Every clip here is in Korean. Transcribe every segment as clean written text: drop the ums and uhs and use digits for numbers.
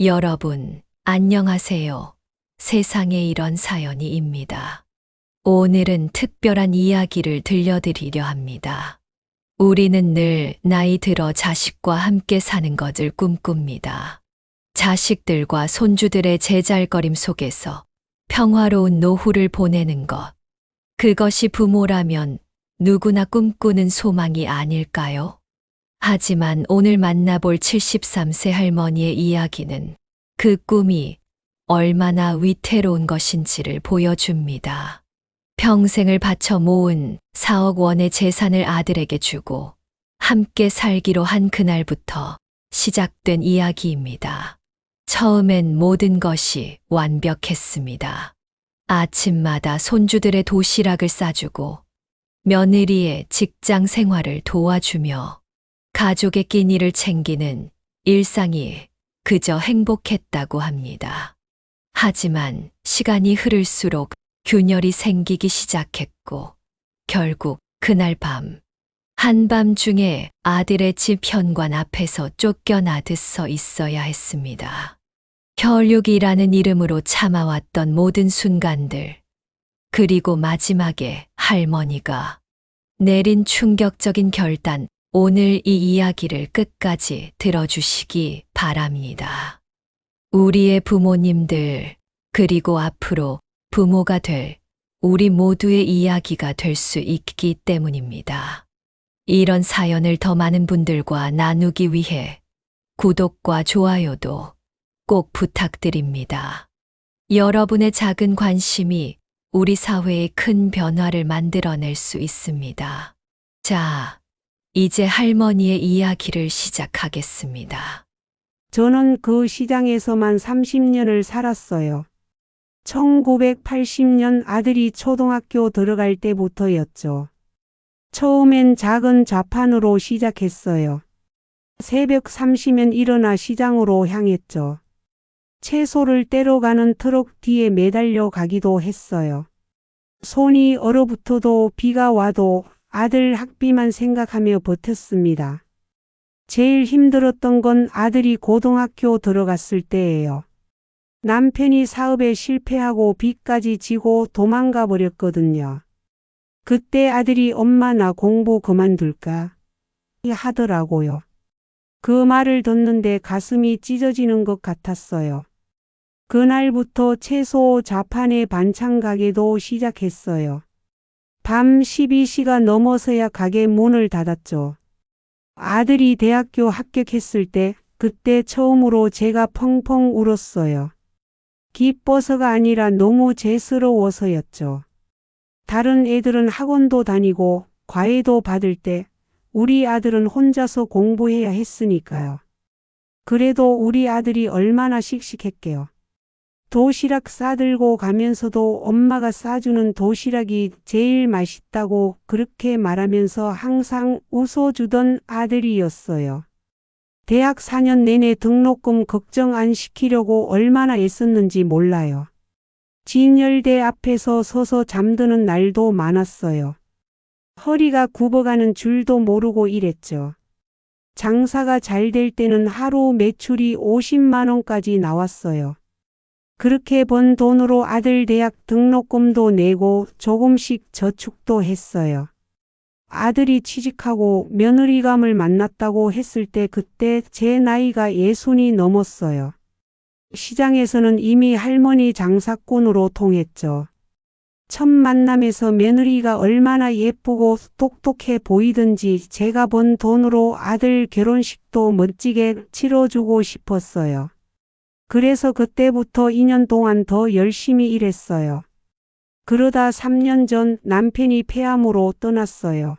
여러분, 안녕하세요. 세상에 이런 사연이입니다. 오늘은 특별한 이야기를 들려드리려 합니다. 우리는 늘 나이 들어 자식과 함께 사는 것을 꿈꿉니다. 자식들과 손주들의 제잘거림 속에서 평화로운 노후를 보내는 것. 그것이 부모라면 누구나 꿈꾸는 소망이 아닐까요? 하지만 오늘 만나볼 73세 할머니의 이야기는 그 꿈이 얼마나 위태로운 것인지를 보여줍니다. 평생을 바쳐 모은 4억 원의 재산을 아들에게 주고 함께 살기로 한 그날부터 시작된 이야기입니다. 처음엔 모든 것이 완벽했습니다. 아침마다 손주들의 도시락을 싸주고 며느리의 직장 생활을 도와주며 가족의 끼니를 챙기는 일상이 그저 행복했다고 합니다. 하지만 시간이 흐를수록 균열이 생기기 시작했고 결국 그날 밤 한밤중에 아들의 집 현관 앞에서 쫓겨나듯 서 있어야 했습니다. 혈육이라는 이름으로 참아왔던 모든 순간들, 그리고 마지막에 할머니가 내린 충격적인 결단, 오늘 이 이야기를 끝까지 들어주시기 바랍니다. 우리의 부모님들, 그리고 앞으로 부모가 될 우리 모두의 이야기가 될 수 있기 때문입니다. 이런 사연을 더 많은 분들과 나누기 위해 구독과 좋아요도 꼭 부탁드립니다. 여러분의 작은 관심이 우리 사회에 큰 변화를 만들어낼 수 있습니다. 자, 이제 할머니의 이야기를 시작하겠습니다. 저는 그 시장에서만 30년을 살았어요. 1980년 아들이 초등학교 들어갈 때부터였죠. 처음엔 작은 좌판으로 시작했어요. 새벽 3시면 일어나 시장으로 향했죠. 채소를 떼러 가는 트럭 뒤에 매달려 가기도 했어요. 손이 얼어붙어도 비가 와도 아들 학비만 생각하며 버텼습니다. 제일 힘들었던 건 아들이 고등학교 들어갔을 때예요. 남편이 사업에 실패하고 빚까지 지고 도망가 버렸거든요. 그때 아들이 엄마 나 공부 그만둘까? 하더라고요. 그 말을 듣는데 가슴이 찢어지는 것 같았어요. 그날부터 채소 좌판의 반찬 가게도 시작했어요. 밤 12시가 넘어서야 가게 문을 닫았죠. 아들이 대학교 합격했을 때 그때 처음으로 제가 펑펑 울었어요. 기뻐서가 아니라 너무 죄스러워서였죠. 다른 애들은 학원도 다니고 과외도 받을 때 우리 아들은 혼자서 공부해야 했으니까요. 그래도 우리 아들이 얼마나 씩씩했게요. 도시락 싸들고 가면서도 엄마가 싸주는 도시락이 제일 맛있다고 그렇게 말하면서 항상 웃어주던 아들이었어요. 대학 4년 내내 등록금 걱정 안 시키려고 얼마나 애썼는지 몰라요. 진열대 앞에서 서서 잠드는 날도 많았어요. 허리가 굽어가는 줄도 모르고 일했죠. 장사가 잘 될 때는 하루 매출이 50만 원까지 나왔어요. 그렇게 번 돈으로 아들 대학 등록금도 내고 조금씩 저축도 했어요. 아들이 취직하고 며느리감을 만났다고 했을 때 그때 제 나이가 60이 넘었어요. 시장에서는 이미 할머니 장사꾼으로 통했죠. 첫 만남에서 며느리가 얼마나 예쁘고 똑똑해 보이든지 제가 번 돈으로 아들 결혼식도 멋지게 치러주고 싶었어요. 그래서 그때부터 2년 동안 더 열심히 일했어요. 그러다 3년 전 남편이 폐암으로 떠났어요.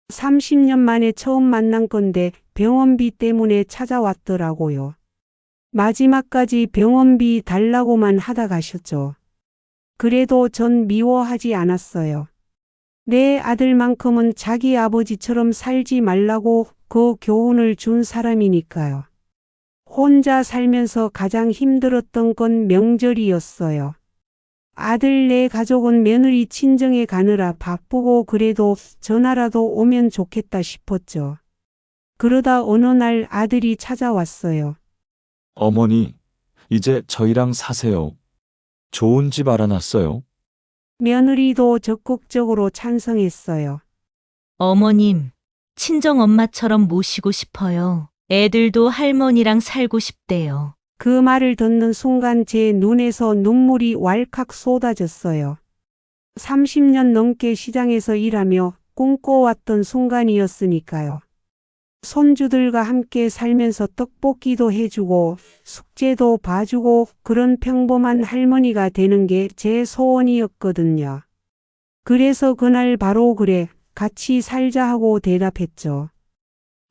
30년 만에 처음 만난 건데 병원비 때문에 찾아왔더라고요. 마지막까지 병원비 달라고만 하다 가셨죠. 그래도 전 미워하지 않았어요. 내 아들만큼은 자기 아버지처럼 살지 말라고 그 교훈을 준 사람이니까요. 혼자 살면서 가장 힘들었던 건 명절이었어요. 아들 내 가족은 며느리 친정에 가느라 바쁘고 그래도 전화라도 오면 좋겠다 싶었죠. 그러다 어느 날 아들이 찾아왔어요. 어머니, 이제 저희랑 사세요. 좋은 집 알아놨어요. 며느리도 적극적으로 찬성했어요. 어머님, 친정엄마처럼 모시고 싶어요. 애들도 할머니랑 살고 싶대요. 그 말을 듣는 순간 제 눈에서 눈물이 왈칵 쏟아졌어요. 30년 넘게 시장에서 일하며 꿈꿔왔던 순간이었으니까요. 손주들과 함께 살면서 떡볶이도 해주고 숙제도 봐주고 그런 평범한 할머니가 되는 게 제 소원이었거든요. 그래서 그날 바로 그래, 같이 살자 하고 대답했죠.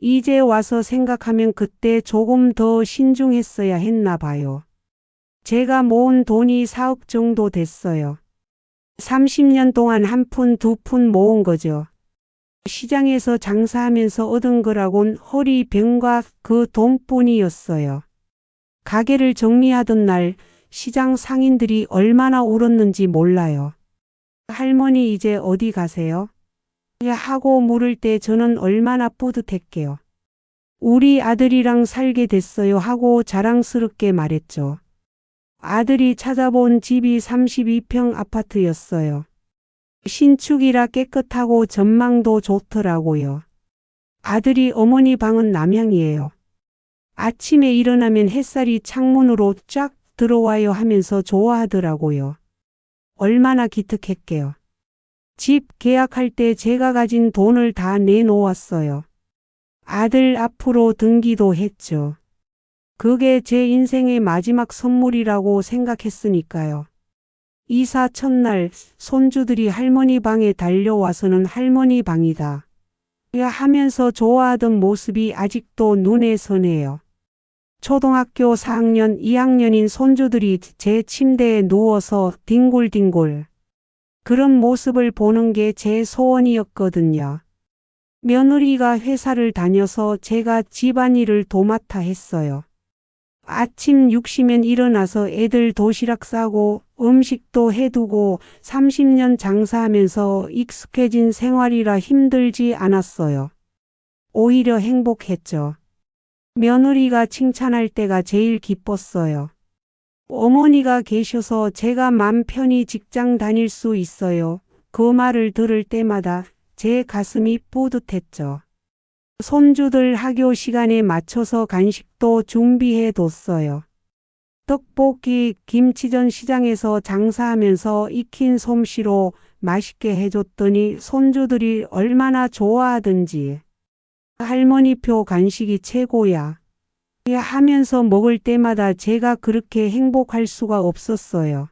이제 와서 생각하면 그때 조금 더 신중했어야 했나 봐요. 제가 모은 돈이 4억 정도 됐어요. 30년 동안 한 푼, 두 푼 모은 거죠. 시장에서 장사하면서 얻은 거라곤 허리병과 그 돈뿐이었어요. 가게를 정리하던 날 시장 상인들이 얼마나 울었는지 몰라요. 할머니 이제 어디 가세요? 하고 물을 때 저는 얼마나 뿌듯했게요. 우리 아들이랑 살게 됐어요 하고 자랑스럽게 말했죠. 아들이 찾아본 집이 32평 아파트였어요. 신축이라 깨끗하고 전망도 좋더라고요. 아들이 어머니 방은 남향이에요. 아침에 일어나면 햇살이 창문으로 쫙 들어와요 하면서 좋아하더라고요. 얼마나 기특했게요. 집 계약할 때 제가 가진 돈을 다 내놓았어요. 아들 앞으로 등기도 했죠. 그게 제 인생의 마지막 선물이라고 생각했으니까요. 이사 첫날 손주들이 할머니 방에 달려와서는 할머니 방이다 하면서 좋아하던 모습이 아직도 눈에 선해요. 초등학교 4학년, 2학년인 손주들이 제 침대에 누워서 뒹굴뒹굴 그런 모습을 보는 게 제 소원이었거든요. 며느리가 회사를 다녀서 제가 집안일을 도맡아 했어요. 아침 6시면 일어나서 애들 도시락 싸고 음식도 해두고 30년 장사하면서 익숙해진 생활이라 힘들지 않았어요. 오히려 행복했죠. 며느리가 칭찬할 때가 제일 기뻤어요. 어머니가 계셔서 제가 맘 편히 직장 다닐 수 있어요. 그 말을 들을 때마다 제 가슴이 뿌듯했죠. 손주들 학교 시간에 맞춰서 간식도 준비해 뒀어요. 떡볶이, 김치전 시장에서 장사하면서 익힌 솜씨로 맛있게 해줬더니 손주들이 얼마나 좋아하던지. 할머니표 간식이 최고야. 하면서 먹을 때마다 제가 그렇게 행복할 수가 없었어요.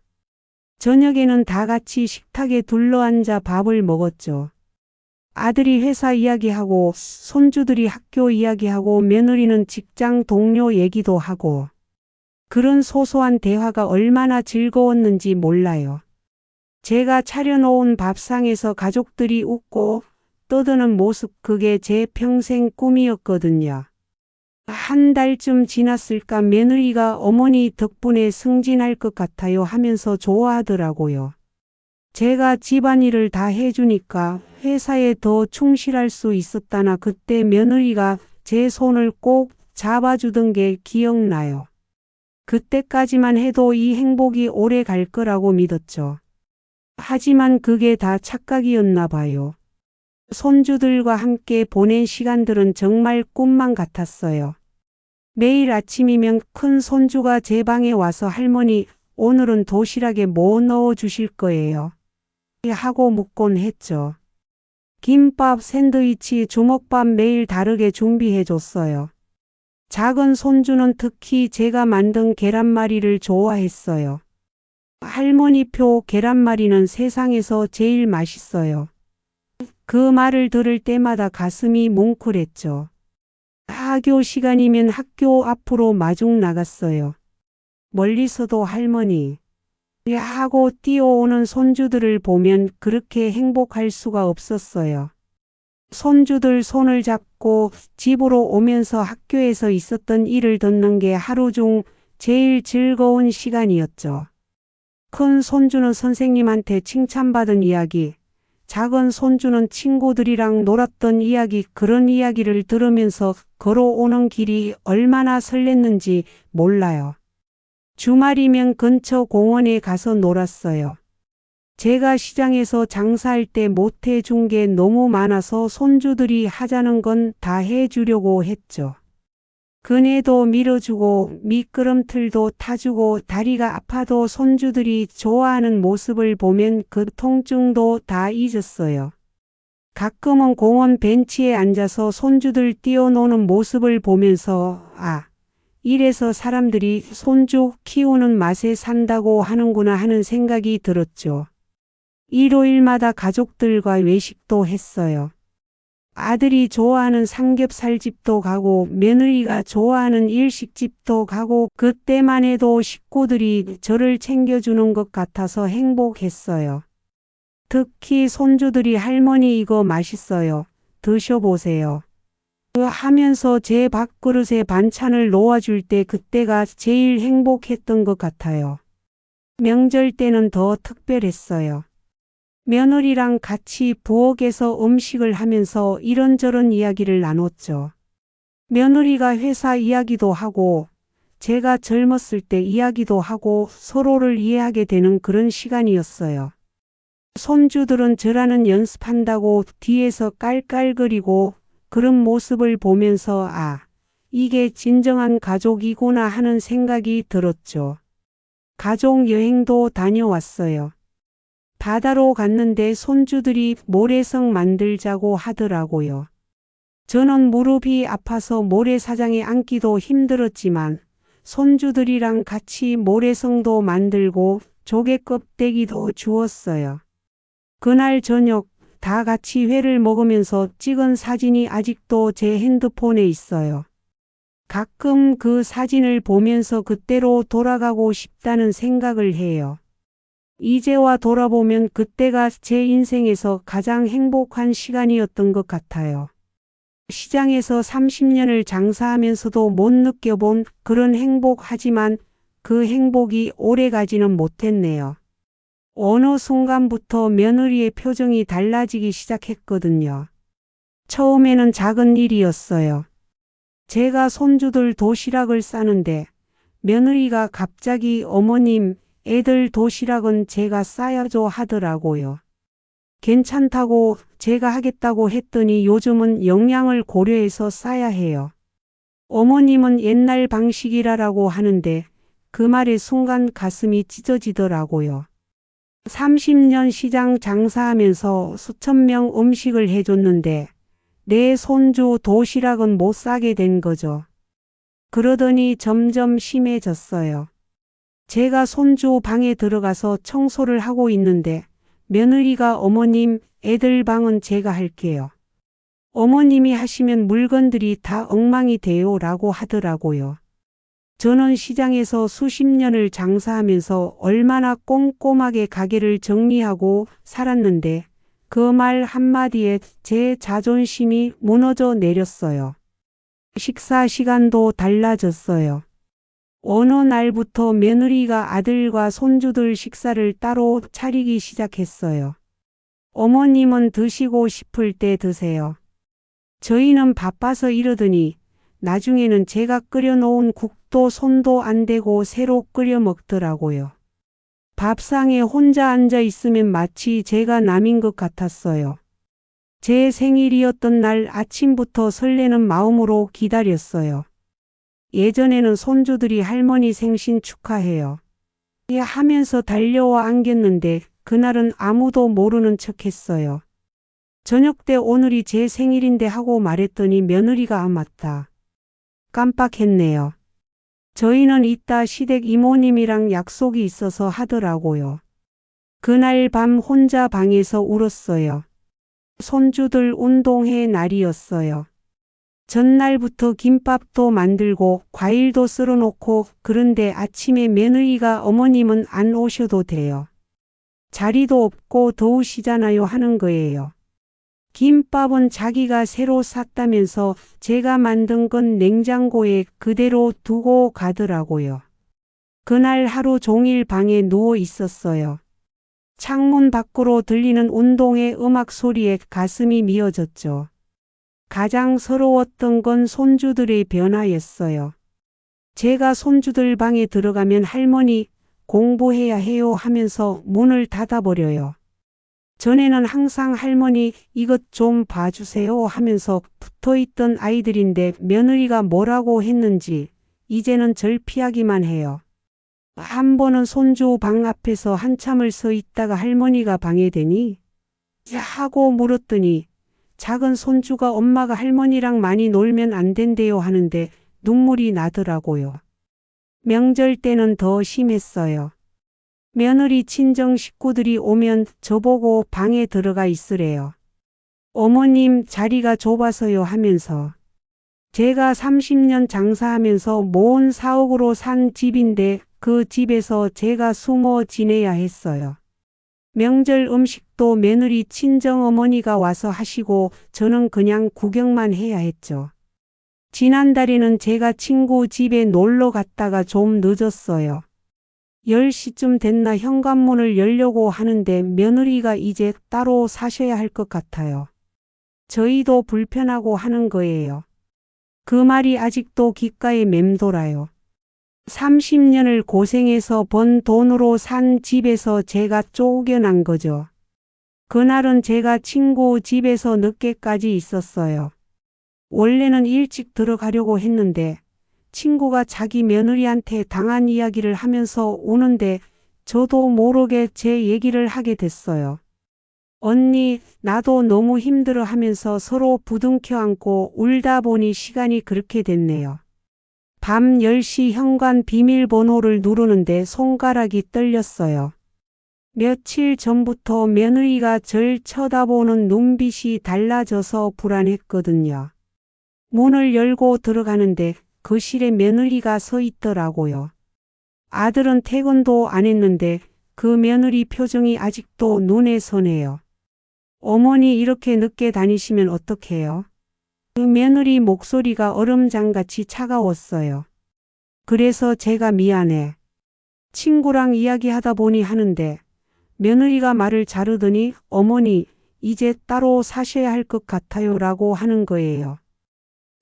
저녁에는 다 같이 식탁에 둘러앉아 밥을 먹었죠. 아들이 회사 이야기하고 손주들이 학교 이야기하고 며느리는 직장 동료 얘기도 하고 그런 소소한 대화가 얼마나 즐거웠는지 몰라요. 제가 차려놓은 밥상에서 가족들이 웃고 떠드는 모습 그게 제 평생 꿈이었거든요. 한 달쯤 지났을까 며느리가 어머니 덕분에 승진할 것 같아요 하면서 좋아하더라고요. 제가 집안일을 다 해주니까 회사에 더 충실할 수 있었다나 그때 며느리가 제 손을 꼭 잡아주던 게 기억나요. 그때까지만 해도 이 행복이 오래 갈 거라고 믿었죠. 하지만 그게 다 착각이었나 봐요. 손주들과 함께 보낸 시간들은 정말 꿈만 같았어요. 매일 아침이면 큰 손주가 제 방에 와서 할머니, 오늘은 도시락에 뭐 넣어 주실 거예요? 하고 묻곤 했죠. 김밥, 샌드위치, 주먹밥 매일 다르게 준비해 줬어요. 작은 손주는 특히 제가 만든 계란말이를 좋아했어요. 할머니표 계란말이는 세상에서 제일 맛있어요. 그 말을 들을 때마다 가슴이 뭉클했죠. 학교 시간이면 학교 앞으로 마중 나갔어요. 멀리서도 할머니 하고 뛰어오는 손주들을 보면 그렇게 행복할 수가 없었어요. 손주들 손을 잡고 집으로 오면서 학교에서 있었던 일을 듣는 게 하루 중 제일 즐거운 시간이었죠. 큰 손주는 선생님한테 칭찬받은 이야기, 작은 손주는 친구들이랑 놀았던 이야기, 그런 이야기를 들으면서 걸어오는 길이 얼마나 설렜는지 몰라요. 주말이면 근처 공원에 가서 놀았어요. 제가 시장에서 장사할 때 못 해준 게 너무 많아서 손주들이 하자는 건 다 해주려고 했죠. 그네도 밀어주고 미끄럼틀도 타주고 다리가 아파도 손주들이 좋아하는 모습을 보면 그 통증도 다 잊었어요. 가끔은 공원 벤치에 앉아서 손주들 뛰어노는 모습을 보면서 이래서 사람들이 손주 키우는 맛에 산다고 하는구나 하는 생각이 들었죠. 일요일마다 가족들과 외식도 했어요. 아들이 좋아하는 삼겹살집도 가고 며느리가 좋아하는 일식집도 가고 그때만 해도 식구들이 저를 챙겨주는 것 같아서 행복했어요. 특히 손주들이 할머니 이거 맛있어요. 드셔보세요. 하면서 제 밥그릇에 반찬을 놓아줄 때 그때가 제일 행복했던 것 같아요. 명절 때는 더 특별했어요. 며느리랑 같이 부엌에서 음식을 하면서 이런저런 이야기를 나눴죠. 며느리가 회사 이야기도 하고 제가 젊었을 때 이야기도 하고 서로를 이해하게 되는 그런 시간이었어요. 손주들은 저라는 연습한다고 뒤에서 깔깔거리고 그런 모습을 보면서 이게 진정한 가족이구나 하는 생각이 들었죠. 가족 여행도 다녀왔어요. 바다로 갔는데 손주들이 모래성 만들자고 하더라고요. 저는 무릎이 아파서 모래사장에 앉기도 힘들었지만 손주들이랑 같이 모래성도 만들고 조개 껍데기도 주었어요. 그날 저녁 다 같이 회를 먹으면서 찍은 사진이 아직도 제 핸드폰에 있어요. 가끔 그 사진을 보면서 그때로 돌아가고 싶다는 생각을 해요. 이제와 돌아보면 그때가 제 인생에서 가장 행복한 시간이었던 것 같아요. 시장에서 30년을 장사하면서도 못 느껴본 그런 행복하지만 그 행복이 오래가지는 못했네요. 어느 순간부터 며느리의 표정이 달라지기 시작했거든요. 처음에는 작은 일이었어요. 제가 손주들 도시락을 싸는데 며느리가 갑자기 어머님, 애들 도시락은 제가 싸야죠 하더라고요. 괜찮다고 제가 하겠다고 했더니 요즘은 영양을 고려해서 싸야 해요. 어머님은 옛날 방식이라고 하는데 그 말에 순간 가슴이 찢어지더라고요. 30년 시장 장사하면서 수천 명 음식을 해줬는데 내 손주 도시락은 못 싸게 된 거죠. 그러더니 점점 심해졌어요. 제가 손주 방에 들어가서 청소를 하고 있는데 며느리가 어머님, 애들 방은 제가 할게요. 어머님이 하시면 물건들이 다 엉망이 돼요 라고 하더라고요. 저는 시장에서 수십 년을 장사하면서 얼마나 꼼꼼하게 가게를 정리하고 살았는데 그 말 한마디에 제 자존심이 무너져 내렸어요. 식사 시간도 달라졌어요. 어느 날부터 며느리가 아들과 손주들 식사를 따로 차리기 시작했어요. 어머님은 드시고 싶을 때 드세요. 저희는 바빠서 이러더니 나중에는 제가 끓여놓은 국도 손도 안 대고 새로 끓여 먹더라고요. 밥상에 혼자 앉아 있으면 마치 제가 남인 것 같았어요. 제 생일이었던 날 아침부터 설레는 마음으로 기다렸어요. 예전에는 손주들이 할머니 생신 축하해요. 하면서 달려와 안겼는데 그날은 아무도 모르는 척했어요. 저녁 때 오늘이 제 생일인데 하고 말했더니 며느리가 맞다. 깜빡했네요. 저희는 이따 시댁 이모님이랑 약속이 있어서 하더라고요. 그날 밤 혼자 방에서 울었어요. 손주들 운동회 날이었어요. 전날부터 김밥도 만들고 과일도 썰어놓고 그런데 아침에 며느리가 어머님은 안 오셔도 돼요. 자리도 없고 더우시잖아요 하는 거예요. 김밥은 자기가 새로 샀다면서 제가 만든 건 냉장고에 그대로 두고 가더라고요. 그날 하루 종일 방에 누워 있었어요. 창문 밖으로 들리는 운동회 음악 소리에 가슴이 미어졌죠. 가장 서러웠던 건 손주들의 변화였어요. 제가 손주들 방에 들어가면 할머니 공부해야 해요 하면서 문을 닫아버려요. 전에는 항상 할머니 이것 좀 봐주세요 하면서 붙어있던 아이들인데 며느리가 뭐라고 했는지 이제는 절 피하기만 해요. 한 번은 손주 방 앞에서 한참을 서 있다가 할머니가 방해되니 하고 물었더니 작은 손주가 엄마가 할머니랑 많이 놀면 안 된대요 하는데 눈물이 나더라고요. 명절 때는 더 심했어요. 며느리 친정 식구들이 오면 저보고 방에 들어가 있으래요. 어머님 자리가 좁아서요 하면서. 제가 30년 장사하면서 모은 4억으로 산 집인데 그 집에서 제가 숨어 지내야 했어요. 명절 음식도 며느리 친정어머니가 와서 하시고 저는 그냥 구경만 해야 했죠. 지난달에는 제가 친구 집에 놀러 갔다가 좀 늦었어요. 10시쯤 됐나 현관문을 열려고 하는데 며느리가 이제 따로 사셔야 할 것 같아요. 저희도 불편하고 하는 거예요. 그 말이 아직도 귓가에 맴돌아요. 30년을 고생해서 번 돈으로 산 집에서 제가 쫓겨난 거죠. 그날은 제가 친구 집에서 늦게까지 있었어요. 원래는 일찍 들어가려고 했는데 친구가 자기 며느리한테 당한 이야기를 하면서 오는데 저도 모르게 제 얘기를 하게 됐어요. 언니, 나도 너무 힘들어 하면서 서로 부둥켜 안고 울다 보니 시간이 그렇게 됐네요. 밤 10시 현관 비밀번호를 누르는데 손가락이 떨렸어요. 며칠 전부터 며느리가 절 쳐다보는 눈빛이 달라져서 불안했거든요. 문을 열고 들어가는데 거실에 며느리가 서 있더라고요. 아들은 퇴근도 안 했는데 그 며느리 표정이 아직도 눈에 선해요. 어머니 이렇게 늦게 다니시면 어떡해요? 그 며느리 목소리가 얼음장같이 차가웠어요. 그래서 제가 미안해. 친구랑 이야기하다 보니 하는데 며느리가 말을 자르더니 어머니 이제 따로 사셔야 할 것 같아요 라고 하는 거예요.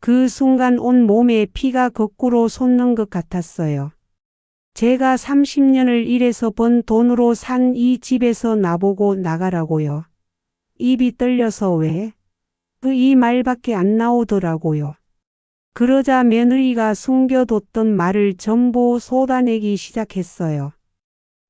그 순간 온 몸에 피가 거꾸로 솟는 것 같았어요. 제가 30년을 일해서 번 돈으로 산 이 집에서 나보고 나가라고요. 입이 떨려서 왜? 이 말밖에 안 나오더라고요. 그러자 며느리가 숨겨뒀던 말을 전부 쏟아내기 시작했어요.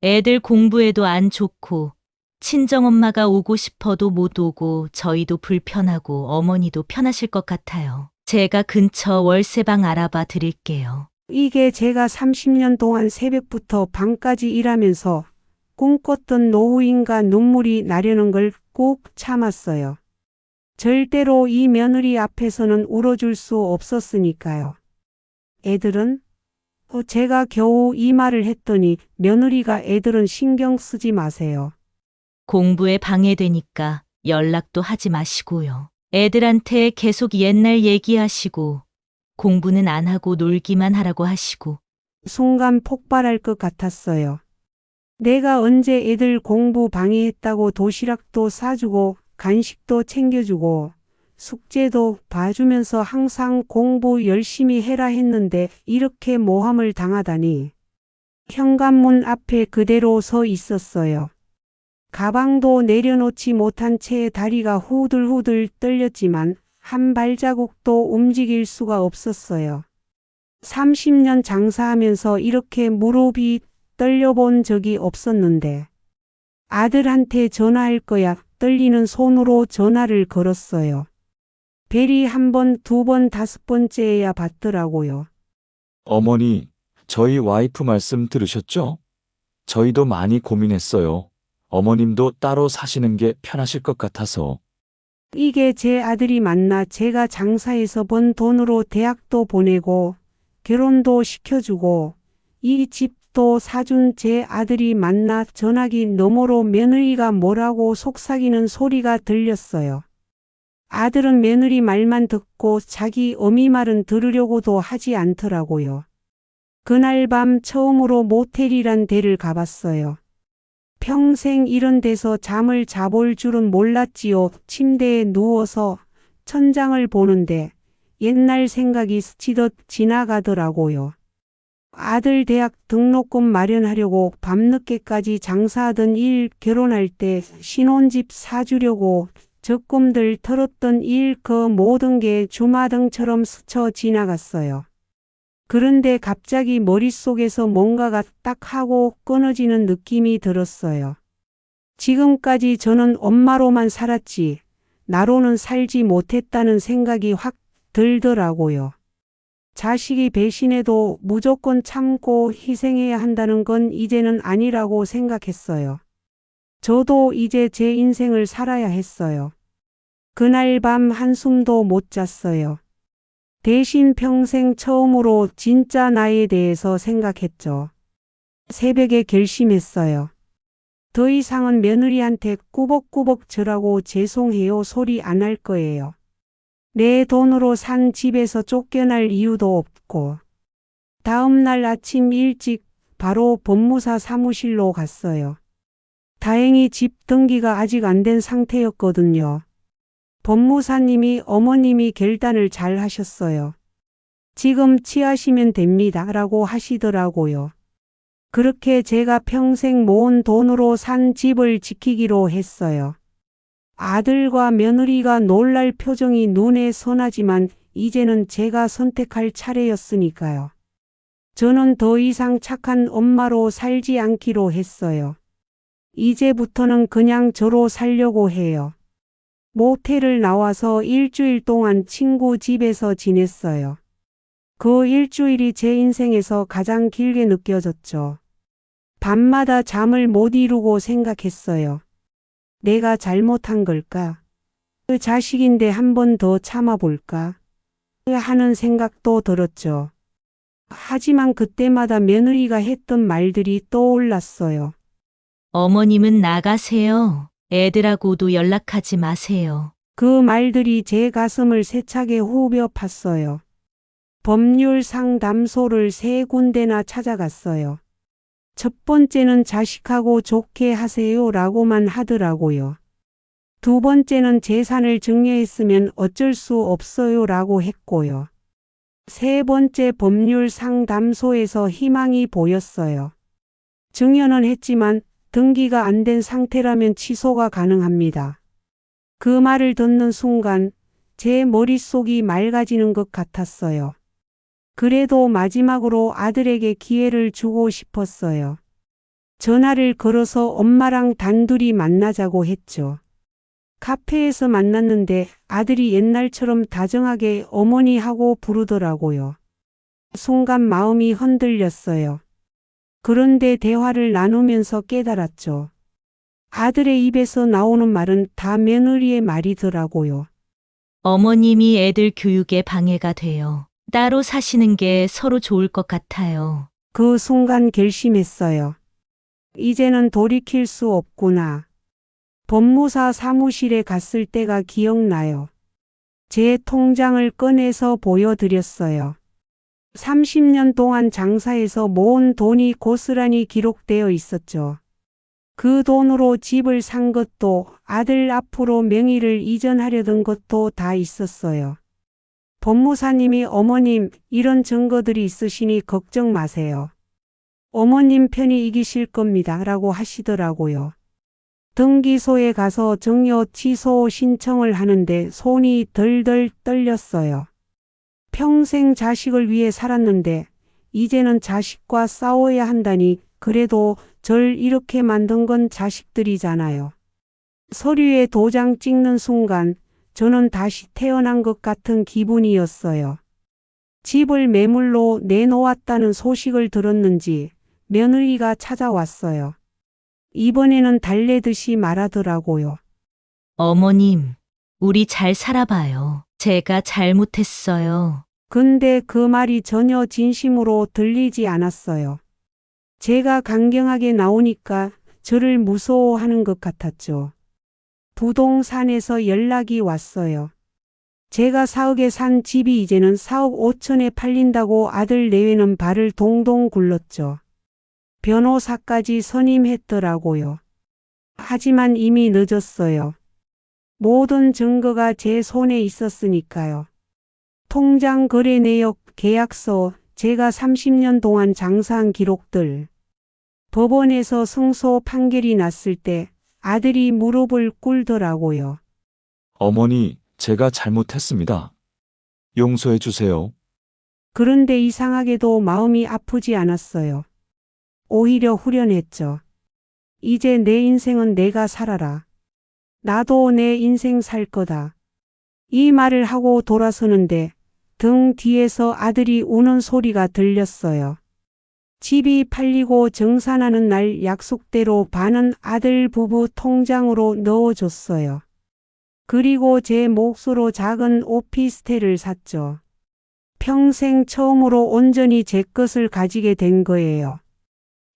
애들 공부에도 안 좋고 친정엄마가 오고 싶어도 못 오고 저희도 불편하고 어머니도 편하실 것 같아요. 제가 근처 월세방 알아봐 드릴게요. 이게 제가 30년 동안 새벽부터 밤까지 일하면서 꿈꿨던 노후인가 눈물이 나려는 걸 꾹 참았어요. 절대로 이 며느리 앞에서는 울어줄 수 없었으니까요. 애들은? 제가 겨우 이 말을 했더니 며느리가 애들은 신경 쓰지 마세요. 공부에 방해되니까 연락도 하지 마시고요. 애들한테 계속 옛날 얘기하시고 공부는 안 하고 놀기만 하라고 하시고. 순간 폭발할 것 같았어요. 내가 언제 애들 공부 방해했다고 도시락도 사주고 간식도 챙겨주고 숙제도 봐주면서 항상 공부 열심히 해라 했는데 이렇게 모함을 당하다니. 현관문 앞에 그대로 서 있었어요. 가방도 내려놓지 못한 채 다리가 후들후들 떨렸지만 한 발자국도 움직일 수가 없었어요. 30년 장사하면서 이렇게 무릎이 떨려본 적이 없었는데 아들한테 전화할 거야 떨리는 손으로 전화를 걸었어요. 벨이 1번, 2번, 5번째야 받더라고요. 어머니, 저희 와이프 말씀 들으셨죠? 저희도 많이 고민했어요. 어머님도 따로 사시는 게 편하실 것 같아서. 이게 제 아들이 맞나? 제가 장사해서 번 돈으로 대학도 보내고 결혼도 시켜주고 이 집도 사준 제 아들이 맞나? 전화기 너머로 며느리가 뭐라고 속삭이는 소리가 들렸어요. 아들은 며느리 말만 듣고 자기 어미 말은 들으려고도 하지 않더라고요. 그날 밤 처음으로 모텔이란 데를 가봤어요. 평생 이런 데서 잠을 자볼 줄은 몰랐지요. 침대에 누워서 천장을 보는데 옛날 생각이 스치듯 지나가더라고요. 아들 대학 등록금 마련하려고 밤늦게까지 장사하던 일, 결혼할 때 신혼집 사주려고 적금들 털었던 일, 그 모든 게 주마등처럼 스쳐 지나갔어요. 그런데 갑자기 머릿속에서 뭔가가 딱 하고 끊어지는 느낌이 들었어요. 지금까지 저는 엄마로만 살았지, 나로는 살지 못했다는 생각이 확 들더라고요. 자식이 배신해도 무조건 참고 희생해야 한다는 건 이제는 아니라고 생각했어요. 저도 이제 제 인생을 살아야 했어요. 그날 밤 한숨도 못 잤어요. 대신 평생 처음으로 진짜 나에 대해서 생각했죠. 새벽에 결심했어요. 더 이상은 며느리한테 꾸벅꾸벅 절하고 죄송해요 소리 안 할 거예요. 내 돈으로 산 집에서 쫓겨날 이유도 없고. 다음 날 아침 일찍 바로 법무사 사무실로 갔어요. 다행히 집 등기가 아직 안 된 상태였거든요. 법무사님이 어머님이 결단을 잘 하셨어요. 지금 취하시면 됩니다 라고 하시더라고요. 그렇게 제가 평생 모은 돈으로 산 집을 지키기로 했어요. 아들과 며느리가 놀랄 표정이 눈에 선하지만 이제는 제가 선택할 차례였으니까요. 저는 더 이상 착한 엄마로 살지 않기로 했어요. 이제부터는 그냥 저로 살려고 해요. 모텔을 나와서 일주일 동안 친구 집에서 지냈어요. 그 일주일이 제 인생에서 가장 길게 느껴졌죠. 밤마다 잠을 못 이루고 생각했어요. 내가 잘못한 걸까? 그 자식인데 한 번 더 참아볼까? 하는 생각도 들었죠. 하지만 그때마다 며느리가 했던 말들이 떠올랐어요. 어머님은 나가세요. 애들하고도 연락하지 마세요. 그 말들이 제 가슴을 세차게 후벼 팠어요. 법률 상담소를 3군데나 찾아갔어요. 첫 번째는 자식하고 좋게 하세요 라고만 하더라고요. 두 번째는 재산을 증여했으면 어쩔 수 없어요 라고 했고요. 세 번째 법률 상담소에서 희망이 보였어요. 증여는 했지만 등기가 안 된 상태라면 취소가 가능합니다. 그 말을 듣는 순간 제 머릿속이 맑아지는 것 같았어요. 그래도 마지막으로 아들에게 기회를 주고 싶었어요. 전화를 걸어서 엄마랑 단둘이 만나자고 했죠. 카페에서 만났는데 아들이 옛날처럼 다정하게 어머니 하고 부르더라고요. 순간 마음이 흔들렸어요. 그런데 대화를 나누면서 깨달았죠. 아들의 입에서 나오는 말은 다 며느리의 말이더라고요. 어머님이 애들 교육에 방해가 돼요. 따로 사시는 게 서로 좋을 것 같아요. 그 순간 결심했어요. 이제는 돌이킬 수 없구나. 법무사 사무실에 갔을 때가 기억나요. 제 통장을 꺼내서 보여드렸어요. 30년 동안 장사해서 모은 돈이 고스란히 기록되어 있었죠. 그 돈으로 집을 산 것도 아들 앞으로 명의를 이전하려던 것도 다 있었어요. 법무사님이 어머님 이런 증거들이 있으시니 걱정 마세요. 어머님 편이 이기실 겁니다 라고 하시더라고요. 등기소에 가서 증여 취소 신청을 하는데 손이 덜덜 떨렸어요. 평생 자식을 위해 살았는데 이제는 자식과 싸워야 한다니 그래도 절 이렇게 만든 건 자식들이잖아요. 서류에 도장 찍는 순간 저는 다시 태어난 것 같은 기분이었어요. 집을 매물로 내놓았다는 소식을 들었는지 며느리가 찾아왔어요. 이번에는 달래듯이 말하더라고요. 어머님, 우리 잘 살아봐요. 제가 잘못했어요. 근데 그 말이 전혀 진심으로 들리지 않았어요. 제가 강경하게 나오니까 저를 무서워하는 것 같았죠. 부동산에서 연락이 왔어요. 제가 4억에 산 집이 이제는 4억 5천에 팔린다고 아들 내외는 발을 동동 굴렀죠. 변호사까지 선임했더라고요. 하지만 이미 늦었어요. 모든 증거가 제 손에 있었으니까요. 통장 거래 내역, 계약서, 제가 30년 동안 장사한 기록들. 법원에서 승소 판결이 났을 때 아들이 무릎을 꿇더라고요. 어머니, 제가 잘못했습니다. 용서해 주세요. 그런데 이상하게도 마음이 아프지 않았어요. 오히려 후련했죠. 이제 내 인생은 내가 살아라. 나도 내 인생 살 거다. 이 말을 하고 돌아서는데 등 뒤에서 아들이 우는 소리가 들렸어요. 집이 팔리고 정산하는 날 약속대로 반은 아들 부부 통장으로 넣어줬어요. 그리고 제 몫으로 작은 오피스텔을 샀죠. 평생 처음으로 온전히 제 것을 가지게 된 거예요.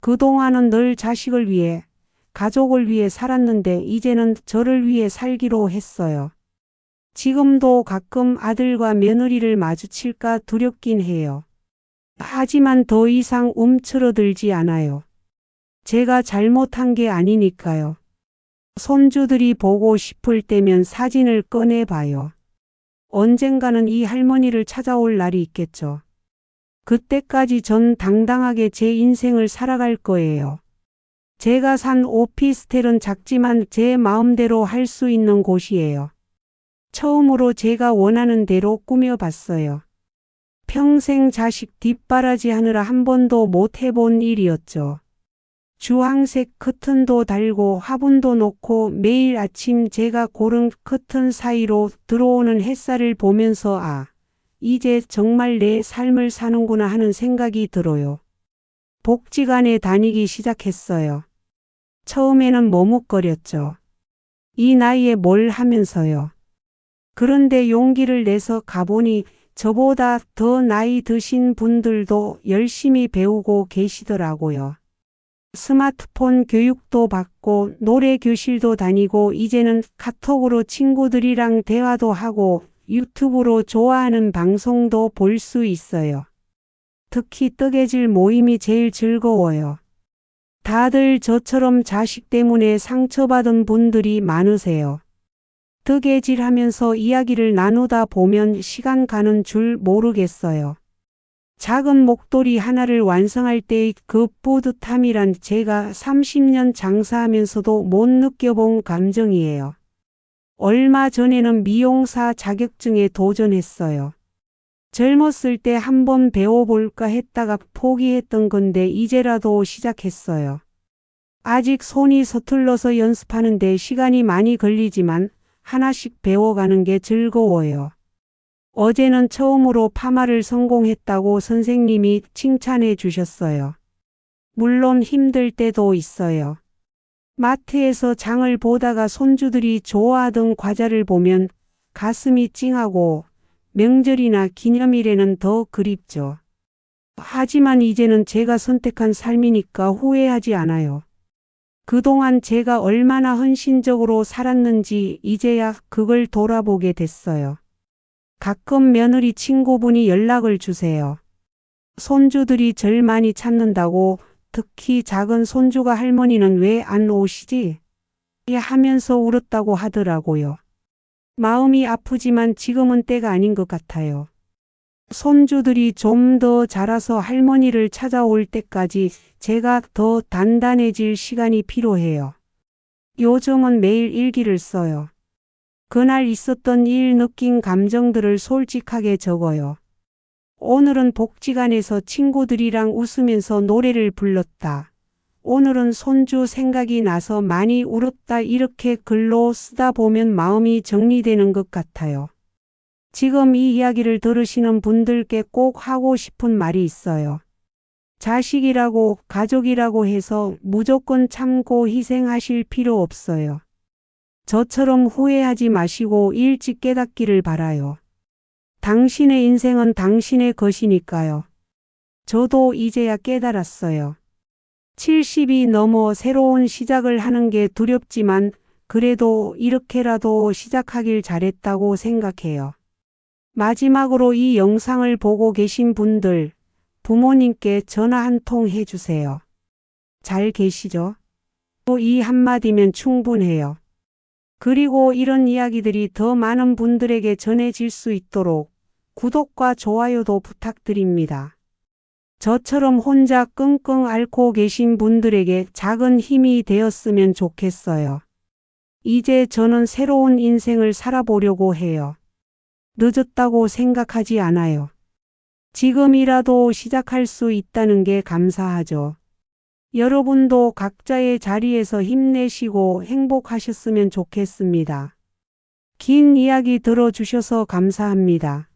그동안은 늘 자식을 위해, 가족을 위해 살았는데 이제는 저를 위해 살기로 했어요. 지금도 가끔 아들과 며느리를 마주칠까 두렵긴 해요. 하지만 더 이상 움츠러들지 않아요. 제가 잘못한 게 아니니까요. 손주들이 보고 싶을 때면 사진을 꺼내봐요. 언젠가는 이 할머니를 찾아올 날이 있겠죠. 그때까지 전 당당하게 제 인생을 살아갈 거예요. 제가 산 오피스텔은 작지만 제 마음대로 할 수 있는 곳이에요. 처음으로 제가 원하는 대로 꾸며봤어요. 평생 자식 뒷바라지 하느라 한 번도 못 해본 일이었죠. 주황색 커튼도 달고 화분도 놓고 매일 아침 제가 고른 커튼 사이로 들어오는 햇살을 보면서 이제 정말 내 삶을 사는구나 하는 생각이 들어요. 복지관에 다니기 시작했어요. 처음에는 머뭇거렸죠. 이 나이에 뭘 하면서요. 그런데 용기를 내서 가보니 저보다 더 나이 드신 분들도 열심히 배우고 계시더라고요. 스마트폰 교육도 받고 노래 교실도 다니고 이제는 카톡으로 친구들이랑 대화도 하고 유튜브로 좋아하는 방송도 볼 수 있어요. 특히 뜨개질 모임이 제일 즐거워요. 다들 저처럼 자식 때문에 상처받은 분들이 많으세요. 뜨개질 하면서 이야기를 나누다 보면 시간 가는 줄 모르겠어요. 작은 목도리 하나를 완성할 때의 그 뿌듯함이란 제가 30년 장사하면서도 못 느껴본 감정이에요. 얼마 전에는 미용사 자격증에 도전했어요. 젊었을 때 한번 배워볼까 했다가 포기했던 건데 이제라도 시작했어요. 아직 손이 서툴러서 연습하는데 시간이 많이 걸리지만 하나씩 배워가는 게 즐거워요. 어제는 처음으로 파마를 성공했다고 선생님이 칭찬해 주셨어요. 물론 힘들 때도 있어요. 마트에서 장을 보다가 손주들이 좋아하던 과자를 보면 가슴이 찡하고 명절이나 기념일에는 더 그립죠. 하지만 이제는 제가 선택한 삶이니까 후회하지 않아요. 그동안 제가 얼마나 헌신적으로 살았는지 이제야 그걸 돌아보게 됐어요. 가끔 며느리 친구분이 연락을 주세요. 손주들이 절 많이 찾는다고, 특히 작은 손주가 할머니는 왜 안 오시지? 하면서 울었다고 하더라고요. 마음이 아프지만 지금은 때가 아닌 것 같아요. 손주들이 좀 더 자라서 할머니를 찾아올 때까지 제가 더 단단해질 시간이 필요해요. 요즘은 매일 일기를 써요. 그날 있었던 일, 느낀 감정들을 솔직하게 적어요. 오늘은 복지관에서 친구들이랑 웃으면서 노래를 불렀다. 오늘은 손주 생각이 나서 많이 울었다. 이렇게 글로 쓰다 보면 마음이 정리되는 것 같아요. 지금 이 이야기를 들으시는 분들께 꼭 하고 싶은 말이 있어요. 자식이라고, 가족이라고 해서 무조건 참고 희생하실 필요 없어요. 저처럼 후회하지 마시고 일찍 깨닫기를 바라요. 당신의 인생은 당신의 것이니까요. 저도 이제야 깨달았어요. 70이 넘어 새로운 시작을 하는 게 두렵지만 그래도 이렇게라도 시작하길 잘했다고 생각해요. 마지막으로 이 영상을 보고 계신 분들, 부모님께 전화 한 통 해주세요. 잘 계시죠? 이 한마디면 충분해요. 그리고 이런 이야기들이 더 많은 분들에게 전해질 수 있도록 구독과 좋아요도 부탁드립니다. 저처럼 혼자 끙끙 앓고 계신 분들에게 작은 힘이 되었으면 좋겠어요. 이제 저는 새로운 인생을 살아보려고 해요. 늦었다고 생각하지 않아요. 지금이라도 시작할 수 있다는 게 감사하죠. 여러분도 각자의 자리에서 힘내시고 행복하셨으면 좋겠습니다. 긴 이야기 들어주셔서 감사합니다.